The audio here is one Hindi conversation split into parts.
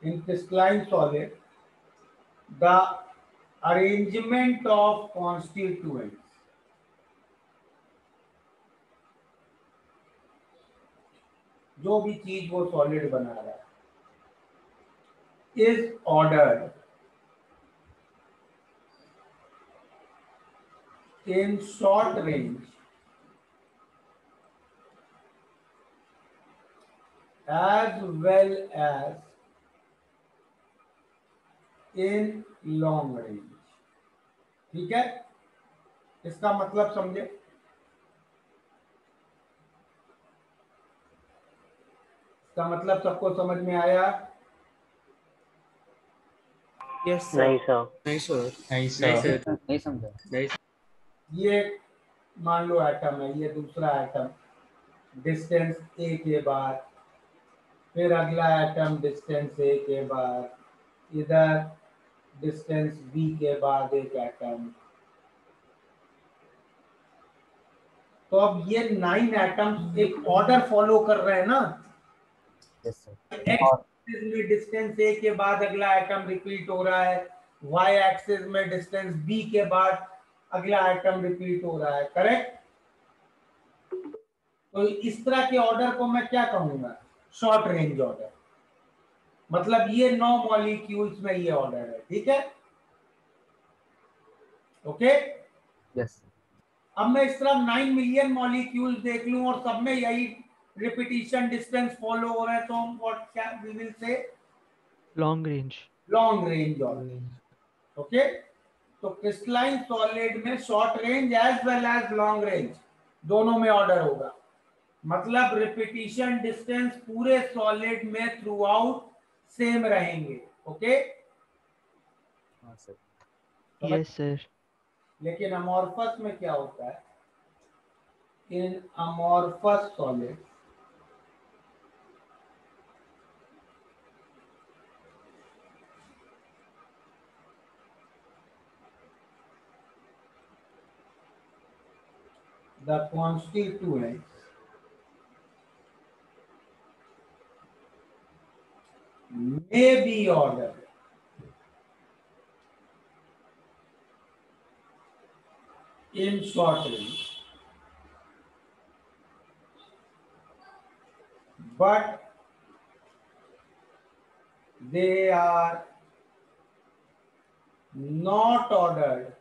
In crystalline solid, the arrangement of constituents जो भी चीज वो सॉलिड बना रहा है is ordered in short range as well as in long range। ठीक है, इसका मतलब समझे? इसका मतलब सबको समझ में आया? Yes sir. नहीं सर। नहीं सर। नहीं सर, नहीं समझा। ये मान लो एटम है, ये दूसरा एटम डिस्टेंस ए के बाद, फिर अगला एटम डिस्टेंस ए के बाद, इधर डिस्टेंस बी के बाद एक एटम। तो अब ये 9 एटम्स एक ऑर्डर फॉलो कर रहे हैं ना। Yes sir. एक्स एक्सिस में डिस्टेंस ए के बाद अगला एटम रिपीट हो रहा है, वाई एक्सिस में डिस्टेंस बी के बाद अगला एटम रिपीट हो रहा है, करेक्ट? तो इस तरह के ऑर्डर को मैं क्या कहूंगा? Short range order. मतलब ये 9 मॉलिक्यूल्स में ये ऑर्डर है, ठीक है? ओके। यस। अब मैं इस तरह 9 मिलियन मॉलिक्यूल्स देख लूं और सब में यही रिपीटिशन डिस्टेंस फॉलो हो रहा है, तो हम व्हाट क्या we will say? Long range. Long range order. Okay. तो क्रिस्टलाइन सॉलिड में short range as well as long range दोनों में ऑर्डर होगा। मतलब रिपीटिशन डिस्टेंस पूरे सॉलिड में थ्रू आउट सेम रहेंगे। ओके। हाँ सर। Yes sir. लेकिन अमॉर्फस में क्या होता है? In amorphous solid the constituents may be ordered in short range, but they are not ordered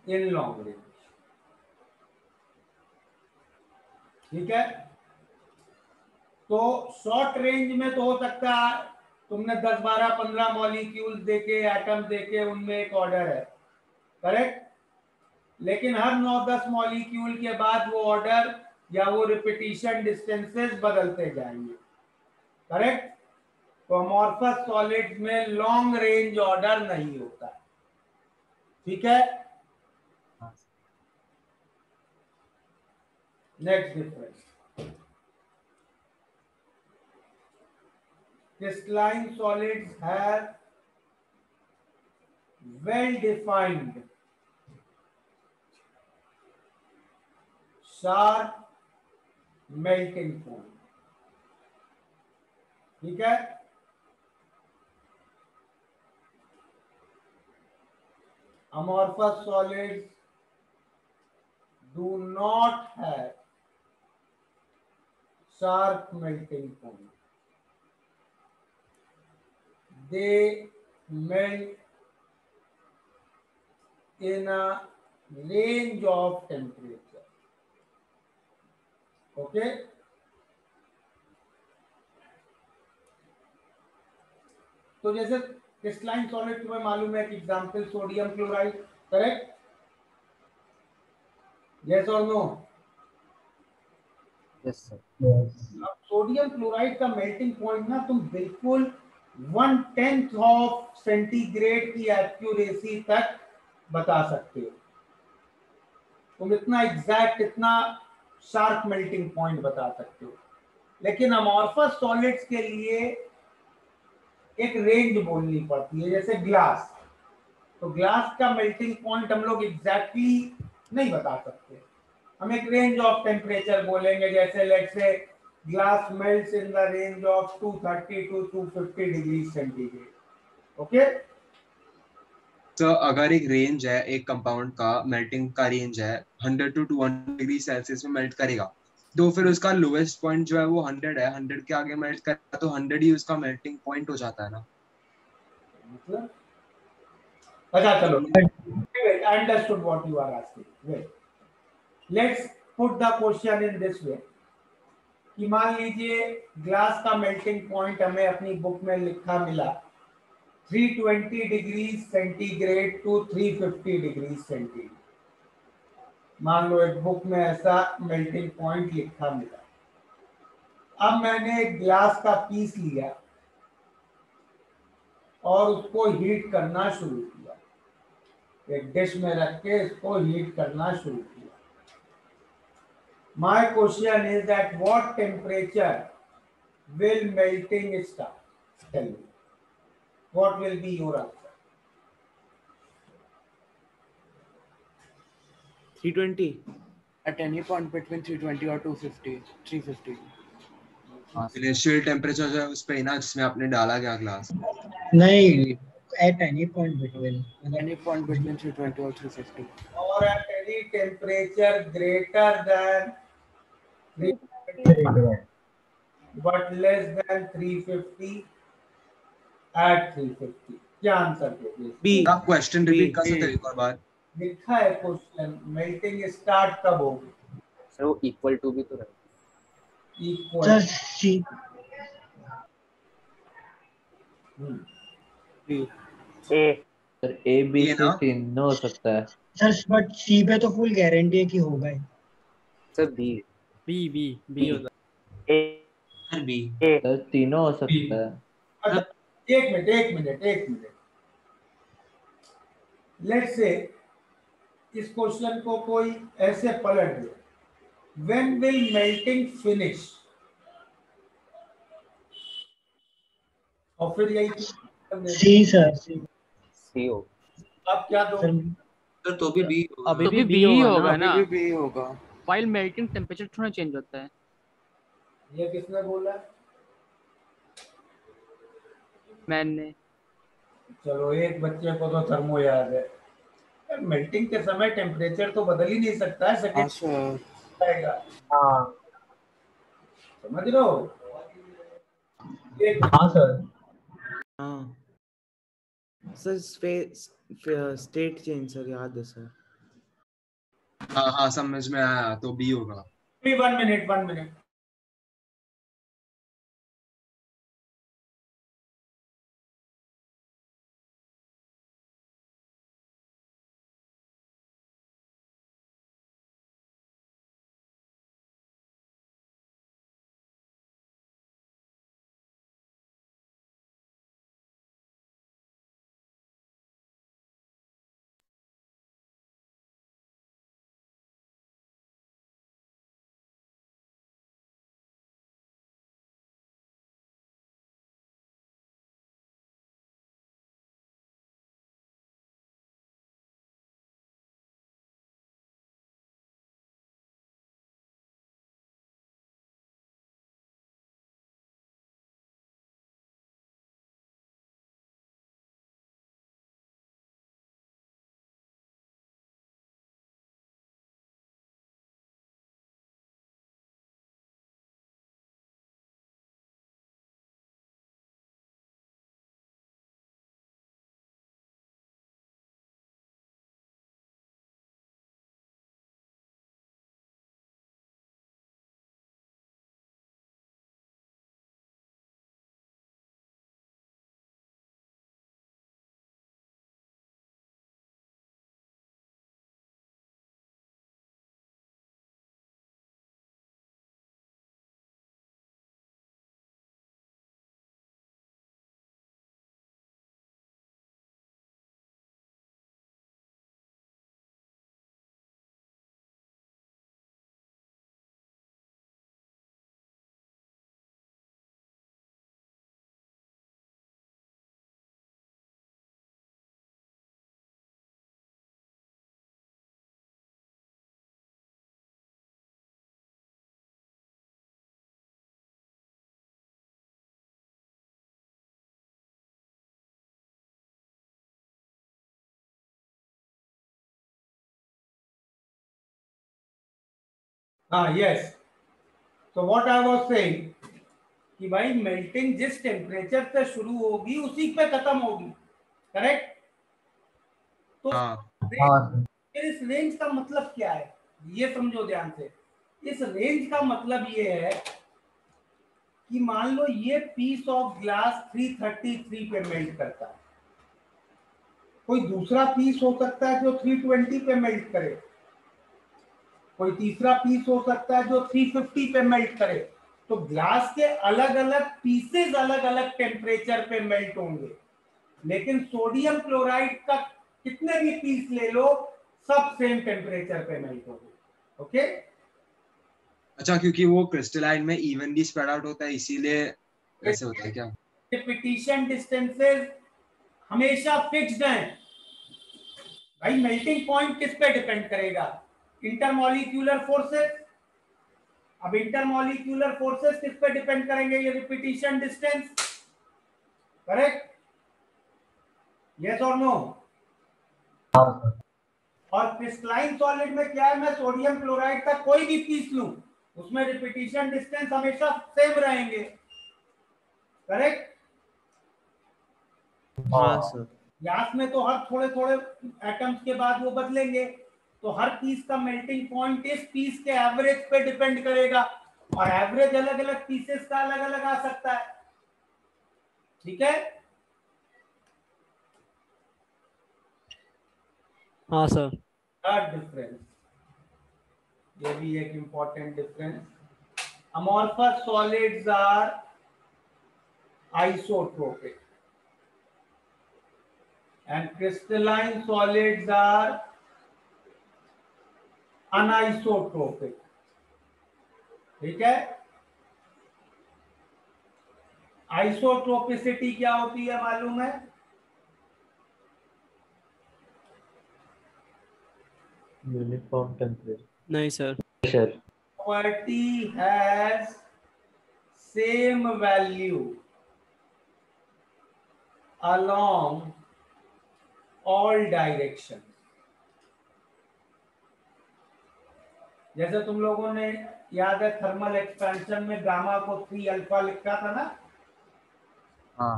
in long range। ठीक है। तो शॉर्ट रेंज में तो हो सकता है तुमने 10, 12, 15 मॉलिक्यूल्स देखे, एटम देखे, उनमें एक ऑर्डर है, करेक्ट? लेकिन हर 9-10 मॉलिक्यूल के बाद वो ऑर्डर या वो रिपीटिशन डिस्टेंसेस बदलते जाएंगे, करेक्ट? तो अमॉर्फस सॉलिड्स में लॉन्ग रेंज ऑर्डर नहीं होता, ठीक है? Next difference, crystalline solids have well defined sharp melting point। ठीक है। Amorphous solids do not have sharp melting point। They melt in a range of temperature। Okay? तो जैसे क्रिस्टलाइन सॉलिड तुम्हें मालूम है कि example sodium chloride, correct? Yes और नो? Yes sir. अब सोडियम क्लोराइड का मेल्टिंग पॉइंट ना तुम बिल्कुल 1/10 ऑफ सेंटीग्रेड की एक्यूरेसी तक बता सकते हो। तुम इतना एग्जैक्ट, इतना शार्प मेल्टिंग पॉइंट बता सकते हो। लेकिन अमॉर्फस सॉलिड्स के लिए एक रेंज बोलनी पड़ती है। जैसे ग्लास, तो ग्लास का मेल्टिंग पॉइंट हम लोग एग्जैक्टली नहीं बता सकते, हम एक रेंज ऑफ टेम्परेचर बोलेंगे। जैसे let's say glass melts in the range of 230 to 250 degrees centigrade. Okay? तो अगर एक रेंज है एक कंपाउंड का मेल्टिंग का रेंज है 100 टू 200 डिग्री सेल्सियस में मेल्ट करेगा, तो फिर उसका लोएस्ट पॉइंट जो है वो 100 है, 100 के आगे मेल्ट करेगा तो 100 ही उसका मेल्टिंग पॉइंट हो जाता है ना। मतलब अच्छा चलो, wait, I understood what you are asking. Wait, let's put the question in this way कि मान लीजिए ग्लास का मेल्टिंग पॉइंट हमें अपनी बुक में लिखा मिला 320 degree centigrade to 350 degree centigrade. मान लो एक बुक में ऐसा मेल्टिंग पॉइंट लिखा मिला। अब मैंने एक ग्लास का पीस लिया और उसको हीट करना शुरू किया, एक डिश में रख के इसको हीट करना शुरू किया। My question is that what temperature will melting start? Tell me. What will be your answer? 320 at any point between 320 or 250 350. हाँ सर। इनिशियल टेम्परेचर जो है उस पे ही ना जिसमें आपने डाला गया ग्लास। नहीं, at any point between. Any point between 320 or 350. Or at any temperature greater than 350 but less than 350 at 350. क्या आंसर दोगे? B. आप क्वेश्चन रिपीट कर सकते हैं एक और बार? लिखा है क्वेश्चन, मेल्टिंग स्टार्ट कब होगी? सर वो इक्वल टू भी तो रहता equal Sir, C. B. A sir A B ये सी ना? तीनों हो सकता है। Sir, but C पे तो full guarantee है कि होगा ही. Sir B. B होता A sir B. A sir तीनों हो सकता है। अच्छा, एक मिनट। लेट्स से इस क्वेश्चन को कोई ऐसे पलट दे, व्हेन विल मेल्टिंग फिनिश, और फिर यही C, sir. C. सी हो। आप क्या दो? Sir, सर तो भी बी अभी भी बी ही होगा ना, अभी भी B होगा। फाइल मेल्टिंग टेम्परेचर थोड़ा चेंज होता है। ये किसने बोला? मैंने चलो, एक बच्चे को तो थर्मो याद है। मेल्टिंग के समय टेम्परेचर तो बदल ही नहीं सकता है, हाँ सेकंड सर। आएगा, हाँ समझ रहे हो? एक हाँ sir. हाँ सर स्टेट चेंज सर याद है सर। हाँ समझ में आया, तो बी होगा। 1 मिनट। हाँ यस, तो व्हाट आई वाज सेइंग कि भाई मेल्टिंग जिस टेम्परेचर से शुरू होगी उसी पे खत्म होगी, करेक्ट? तो हाँ फिर इस रेंज का मतलब क्या है, ये समझो ध्यान से। इस रेंज का मतलब ये है कि मान लो ये पीस ऑफ ग्लास 333 पे मेल्ट करता है, कोई दूसरा पीस हो सकता है जो 320 पे मेल्ट करे, कोई तीसरा पीस हो सकता है जो 350 पे मेल्ट करे। तो ग्लास के अलग अलग पीसेस अलग अलग टेम्परेचर पे मेल्ट होंगे, लेकिन सोडियम क्लोराइड का कितने भी पीस ले लो सब सेम टेम्परेचर पे मेल्ट होंगे। ओके, अच्छा, क्योंकि वो क्रिस्टलाइन में इवनली स्प्रेड आउट होता है इसीलिए ऐसे होता है क्या? रिपीटिशन डिस्टेंसेस हमेशा फिक्स्ड हैं। भाई मेल्टिंग पॉइंट किस पे डिपेंड करेगा? Intermolecular forces. अब इंटरमॉलिक्यूलर फोर्सेस किस पे डिपेंड करेंगे? ये रिपीटिशन डिस्टेंस, करेक्ट? यस और नो? और क्रिस्टलाइन सॉलिड में क्या है, मैं सोडियम क्लोराइड का कोई भी पीस लूं उसमें रिपीटिशन डिस्टेंस हमेशा सेम रहेंगे, करेक्ट? हाँ सर। गैस में तो हर थोड़े थोड़े एटम्स के बाद वो बदलेंगे, तो हर पीस का मेल्टिंग पॉइंट इस पीस के एवरेज पे डिपेंड करेगा, और एवरेज अलग अलग पीसेस का अलग अलग आ सकता है, ठीक है? हाँ सर। थर्ड डिफरेंस, ये भी एक important difference, amorphous solids are isotropic and crystalline solids are anisotropic, ठीक है? आइसोट्रोपिसिटी क्या होती है मालूम है? Uniform temperature. नहीं sir. Pressure. Property has same value along all directions। जैसे तुम लोगों ने याद है थर्मल एक्सपेंशन में गामा को 3 अल्फा लिखा था ना? हाँ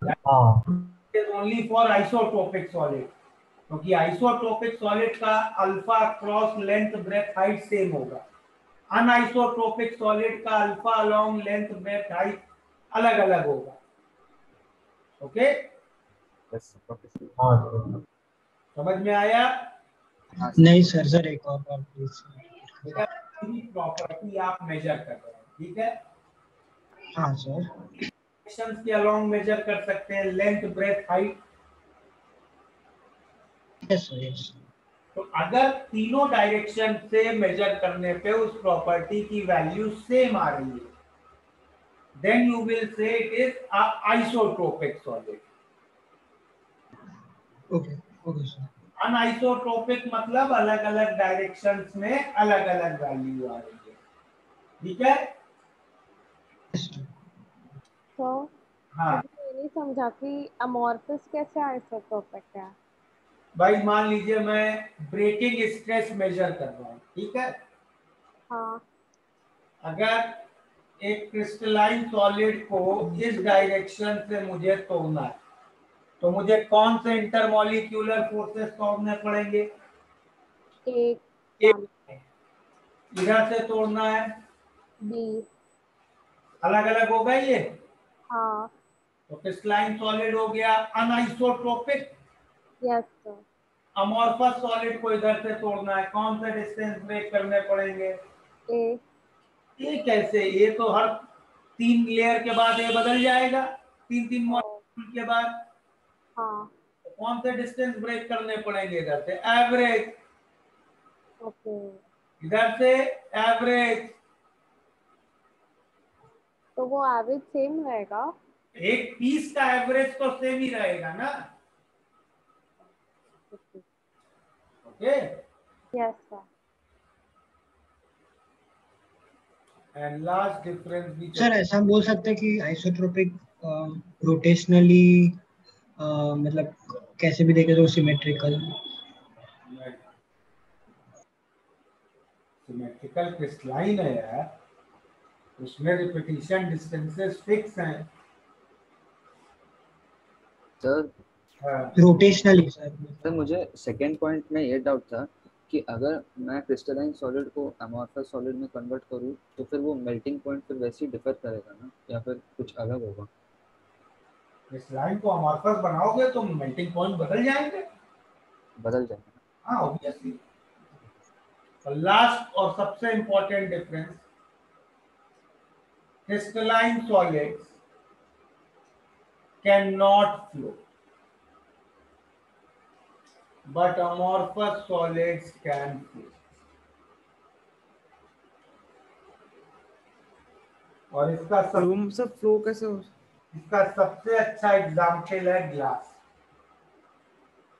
It is only for isotropic solid, क्योंकि आइसोट्रोपिक सॉलिड का alpha cross length breadth height same होगा, अनआइसोट्रोपिक सॉलिड का alpha along length breadth height अलग अलग होगा। ओके, बस समझ में आया? नहीं सर, सर एक और बार प्लीज। प्रॉपर्टी आप मेजर कर रहे हैं, ठीक है? हाँ सर। डायरेक्शंस के अलोंग मेजर कर सकते हैं, length breadth height. Yes sir, yes. तो अगर तीनों डायरेक्शन से मेजर करने पे उस प्रॉपर्टी की वैल्यू सेम आ रही है, then you will say it is a isotropic solid। Okay okay sir. Anisotropic मतलब अलग अलग डायरेक्शंस में अलग अलग वैल्यू आ रही है, ठीक है? तो हाँ मुझे ये नहीं समझा कि अमॉर्फस कैसे आइसोट्रोपिक है। भाई मान लीजिए मैं ब्रेकिंग स्ट्रेस मेजर कर रहा हूँ, ठीक है? हाँ अगर एक क्रिस्टलाइन सॉलिड को इस डायरेक्शन से मुझे तोड़ना है, तो मुझे कौन से इंटरमॉलिक्यूलर फोर्सेस तोड़ने पड़ेंगे? एक इधर से तोड़ना है, बी। अलग अलग होगा ये। हाँ तो क्रिस्टलाइन सॉलिड हो गया anisotropic. Yes sir. Amorphous solid को इधर से तोड़ना है, कौन से डिस्टेंस ब्रेक करने पड़ेंगे? ए। ये कैसे? ये तो हर 3 लेयर के बाद ये बदल जाएगा, 3 मॉलिक्यूल के बाद। हाँ तो कौन से डिस्टेंस ब्रेक करने पड़ेंगे? इधर से एवरेज, ओके। इधर से एवरेज। तो वो एवरेज सेम रहेगा? एक पीस का एवरेज तो सेम ही रहेगा ना? Okay, yes sir. And last difference भी सर ऐसा बोल सकते हैं कि आइसोट्रोपिक रोटेशनली मतलब कैसे भी देखे तो सिमेट्रिकल। सिमेट्रिकल क्रिस्टलाइन है यार, उसमें रिपीटिशन डिस्टेंसेस फिक्स हैं। सर हाँ, रोटेशनली सर। सर मुझे सेकंड पॉइंट में ये डाउट था कि अगर मैं क्रिस्टलाइन सॉलिड को अमॉर्फस सॉलिड में कन्वर्ट करूँ तो फिर वो मेल्टिंग पॉइंट फिर वैसे ही डिफर करेगा ना, या फिर कुछ अलग होगा? क्रिस्टलाइन को अमॉर्फस बनाओगे तो मेल्टिंग पॉइंट बदल जाएंगे। बदल जाएगा। हाँ ऑब्वियसली। और लास्ट और सबसे important difference, crystalline solids cannot flow, but amorphous solids can flow. और इसका फ्लो कैसे हो? इसका सबसे अच्छा एग्जाम्पल है ग्लास।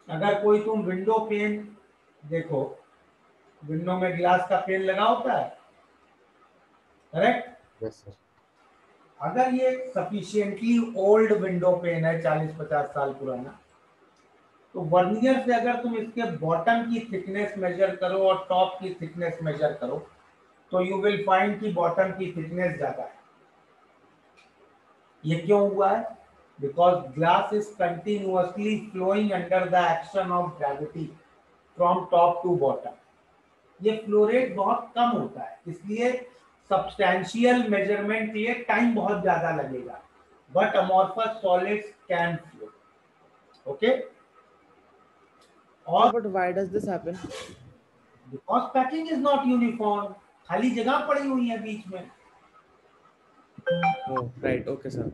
अगर कोई तुम विंडो पेन देखो, विंडो में ग्लास का पेन लगा होता है, करेक्ट? Yes sir. अगर ये सफिशिएंटली ओल्ड विंडो पेन है, 40-50 साल पुराना, तो वर्नियर से अगर तुम इसके बॉटम की थिकनेस मेजर करो और टॉप की थिकनेस मेजर करो तो यू विल फाइंड कि बॉटम की थिकनेस ज्यादा है। ये क्यों हुआ है? Because glass is continuously flowing under the action of gravity from top to bottom. ये फ्लो रेट बहुत कम होता है, इसलिए सब्सटैंशियल मेजरमेंट के लिए टाइम बहुत ज्यादा लगेगा, but amorphous solids can flow. Okay, और But why does this happen? Because packing is not uniform, खाली जगह पड़ी हुई है बीच में। Oh, right. Okay, sir.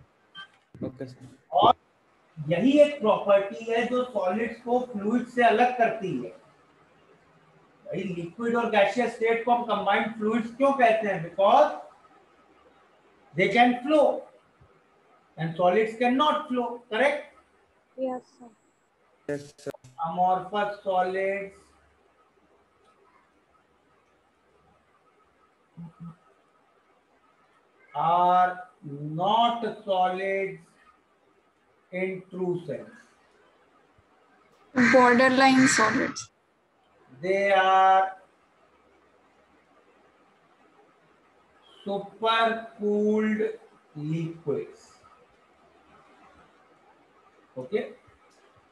Okay, sir. और यही एक प्रॉपर्टी है जो सॉलिड्स को फ्लूइड से अलग करती है। भाई लिक्विड और गैसियस स्टेट को हम कंबाइंड फ्लूइड्स क्यों कहते हैं? Because they can flow and solids can not flow, correct? Yes, sir. Yes, sir. Amorphous solids are not solids in true sense. Borderline solids. They are supercooled liquids. Okay,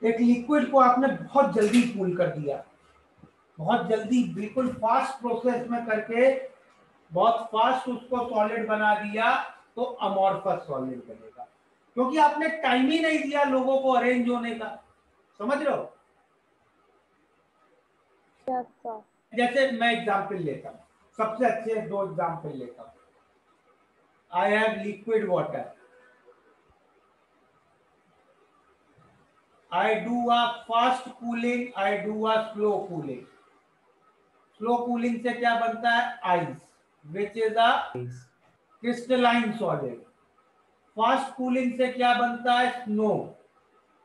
एक लिक्विड को आपने बहुत जल्दी कूल कर दिया, बहुत जल्दी, बिल्कुल फास्ट प्रोसेस में करके बहुत फास्ट उसको सॉलिड बना दिया, तो अमॉर्फस सॉलिड बनेगा, क्योंकि आपने टाइम ही नहीं दिया लोगों को अरेंज होने का। समझ रहे हो? Yes, sir. जैसे मैं एग्जांपल लेता हूं, सबसे अच्छे 2 एग्जांपल लेता हूं। I have liquid water, I do a fast cooling, I do a slow cooling. Slow cooling से क्या बनता है? Ice, which is a crystalline solid. Fast cooling से क्या बनता है? Snow,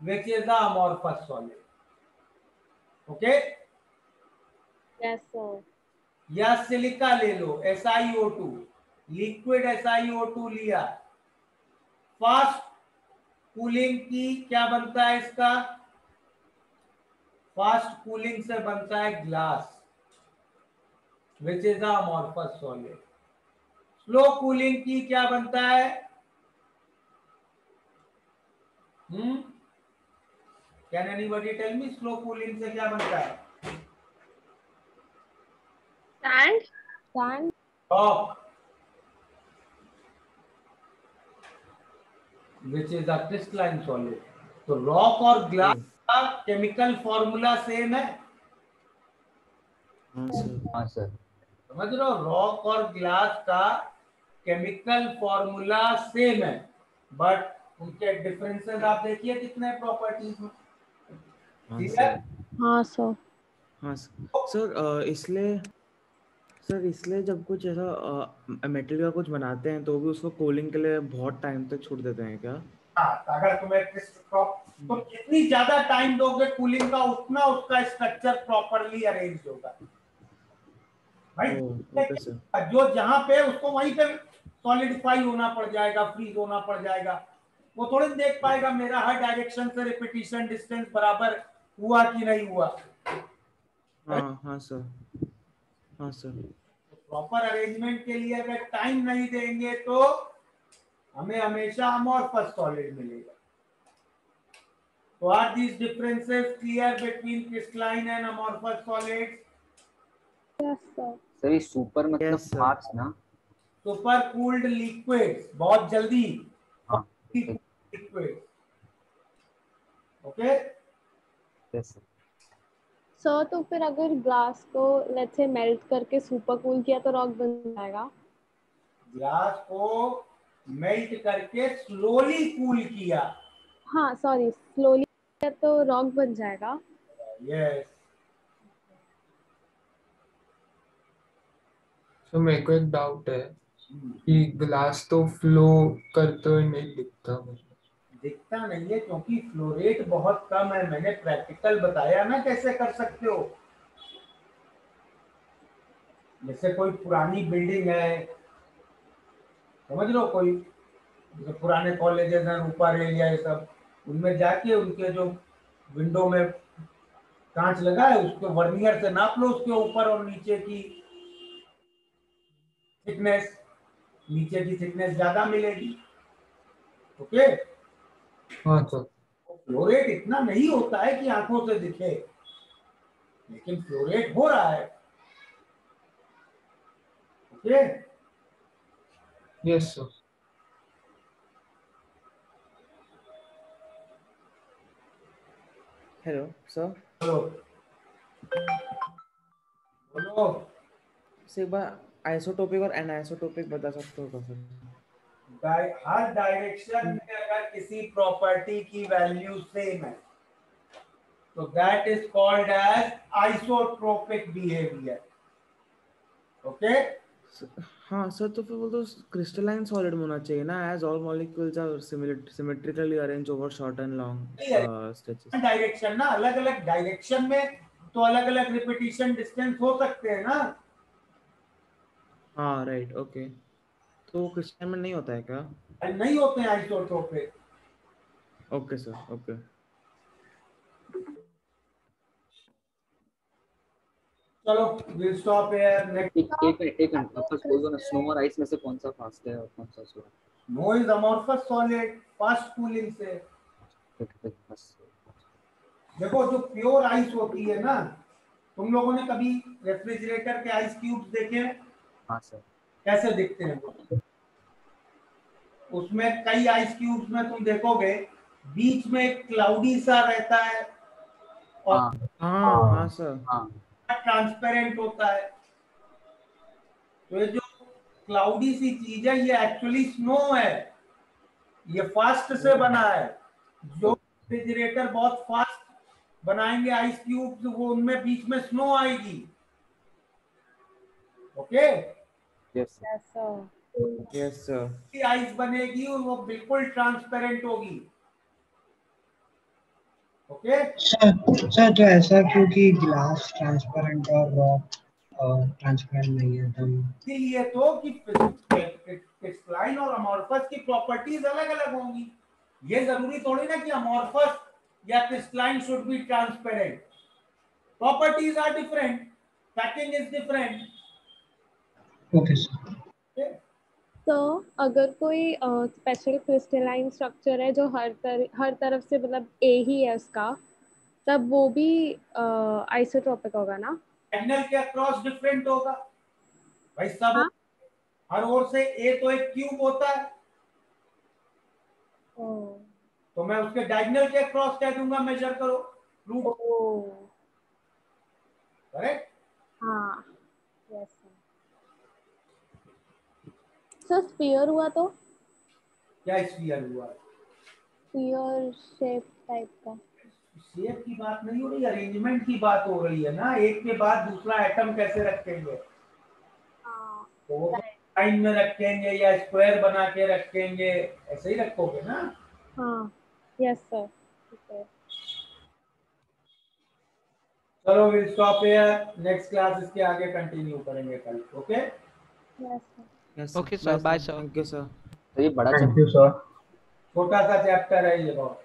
which is a amorphous solid. Okay? Yes, sir. या सिलिका ले लो, SiO2, लिक्विड SiO2 लिया, फास्ट कूलिंग की क्या बनता है इसका? फास्ट कूलिंग से बनता है glass, which is amorphous solid. Slow cooling की क्या बनता है? Can anybody tell me slow cooling से क्या बनता है? Sand. Sand. Rock, which is a crystalline solid. तो रॉक और ग्लास का केमिकल फॉर्मूला सेम है। हाँ सर। समझ रहे हो? रॉक और ग्लास का केमिकल फॉर्मूला सेम है, बट उनके डिफरेंसेस आप देखिए कितने प्रॉपर्टीज में। ठीक है? हाँ सर। हाँ सर, इसलिए जब कुछ ऐसा मेटल का कुछ बनाते हैं तो भी उसको कूलिंग के लिए बहुत टाइम तक छोड़ देते हैं क्या? हाँ, तो अगर तुम्हें तो जितनी ज्यादा टाइम दोगे कूलिंग का, उतना उसका स्ट्रक्चर प्रॉपरली अरेंज होगा भाई। Okay sir. जो जहां पे उसको वहीं पे सॉलिडिफाई होना पड़ जाएगा, फ्रीज होना पड़ जाएगा। वो थोड़ी देख पाएगा मेरा हर डायरेक्शन से रिपीटिशन डिस्टेंस बराबर हुआ कि नहीं हुआ। हाँ सर। हाँ सर। प्रॉपर अरेंजमेंट के लिए अगर टाइम नहीं देंगे तो हमें हमेशा अमॉर्फस सॉलिड मिलेगा। तो are these differences clear between crystalline and amorphous solids? Yes sir. Sir ये सुपर मतलब Yes, sir. फास्ट ना? सुपर कूल्ड लिक्विड्स, बहुत जल्दी हाँ liquid. Okay, yes sir. Sir तो फिर अगर ग्लास को लेट्स से मेल्ट करके सुपर कूल किया तो रॉक बन जाएगा? ग्लास को मेल्ट करके स्लोली कूल किया, हाँ सॉरी, स्लोली किया तो रॉक बन जाएगा? यस। तो मेरे को एक डाउट है कि ग्लास तो फ्लो करते हुए नहीं दिखता मुझे। दिखता नहीं है क्योंकि फ्लो रेट बहुत कम है। मैंने प्रैक्टिकल बताया ना कैसे कर सकते हो। जैसे कोई पुरानी बिल्डिंग है, समझ लो, कोई जैसे पुराने कॉलेजेस हैं, रूपा रेल या ये सब, उनमें जाके उनके जो विंडो में कांच लगा है उसको वर्नियर से नाप लो, उसके ऊपर और नीचे की थिकनेस, नीचे की थिकनेस ज्यादा मिलेगी। ओके, हाँ सर। फ्लो रेट इतना नहीं होता है कि आंखों से दिखे, लेकिन फ्लो रेट हो रहा है। Okay, yes sir. Hello sir, बोलो बोलो। से एक बार आइसोटोपिक और एनाइसोटोपिक बता सकते हो क्या सर? हर डायरेक्शन में अगर किसी प्रॉपर्टी की वैल्यू सेम है तो that is called as isotropic behaviour. Okay, हाँ सर, तो फिर वो तो क्रिस्टलाइन सॉलिड होना चाहिए ना, as all molecules are symmetrically arrange over short and long stretches. Direction ना, अलग अलग डायरेक्शन में तो अलग अलग रिपीटिशन डिस्टेंस हो सकते हैं ना। हाँ राइट, ओके। तो क्रिस्टलाइन में नहीं होता है क्या? नहीं होते हैं आइसोट्रोपिक। Okay sir, okay. चलो we'll stop here. Next, एक मिनट आप बस बोल दो ना, स्नो और आइस में से कौन सा फास्ट है और कौन सा slow? No is amorphous solid, fast cooling से। ठीक बस। देखो जो प्योर आइस होती है ना, तुम लोगों ने कभी रेफ्रिजरेटर के आइस क्यूब्स देखे हैं? हाँ सर। कैसे दिखते हैं वो? उसमें कई आइस क्यूब्स में तुम देखोगे बीच में एक क्लाउडी सा रहता है और हाँ सर, हाँ ट्रांसपेरेंट होता है। तो ये जो क्लाउडी सी चीज है ये एक्चुअली स्नो है, ये फास्ट से बना है। जो रेफ्रिजरेटर बहुत फास्ट बनाएंगे आइस क्यूब्स, वो उनमें बीच में स्नो आएगी। Okay, yes sir. Yes sir. Ice बनेगी और वो बिल्कुल ट्रांसपेरेंट होगी। ओके, सर तो ऐसा क्योंकि ग्लास ट्रांसपेरेंट और रॉक ट्रांसपेरेंट नहीं है तो इसीलिए तो कि क्रिस्टलाइन और अमॉर्फस की प्रॉपर्टीज अलग अलग होंगी। ये जरूरी थोड़ी ना कि अमॉर्फस या crystalline should be transparent. Properties are different, packing is different. Okay sir. तो अगर कोई स्पेशल क्रिस्टलाइन स्ट्रक्चर है जो हर तरफ से मतलब ए ही है उसका, तब वो भी आइसोट्रोपिक होगा ना? डायगोनल के अक्रॉस डिफरेंट होगा भाई सब। हाँ? हर ओर से ए तो एक क्यूब होता है, तो मैं उसके डायगोनल के अक्रॉस कह दूंगा मेजर करो रूट। करेक्ट? हाँ, यस सर। स्फीयर हुआ तो? क्या स्फीयर हुआ? स्फीयर शेप टाइप का। शेप की बात नहीं हो रही, अरेंजमेंट की बात हो रही है ना। एक के बाद दूसरा एटम कैसे रखेंगे? तो वो लाइन में रखेंगे या स्क्वायर बना के रखेंगे, ऐसे ही रखोगे ना। हाँ, यस सर। ठीक है। चलो will stop here, next class इसके आगे कंटिन्यू करेंगे कल। Okay, yes sir. Yes Okay, sir. Bye, sir. Thank you sir. तो ये बड़ा थैंक यू सर। छोटा सा चैप्टर है ये बहुत।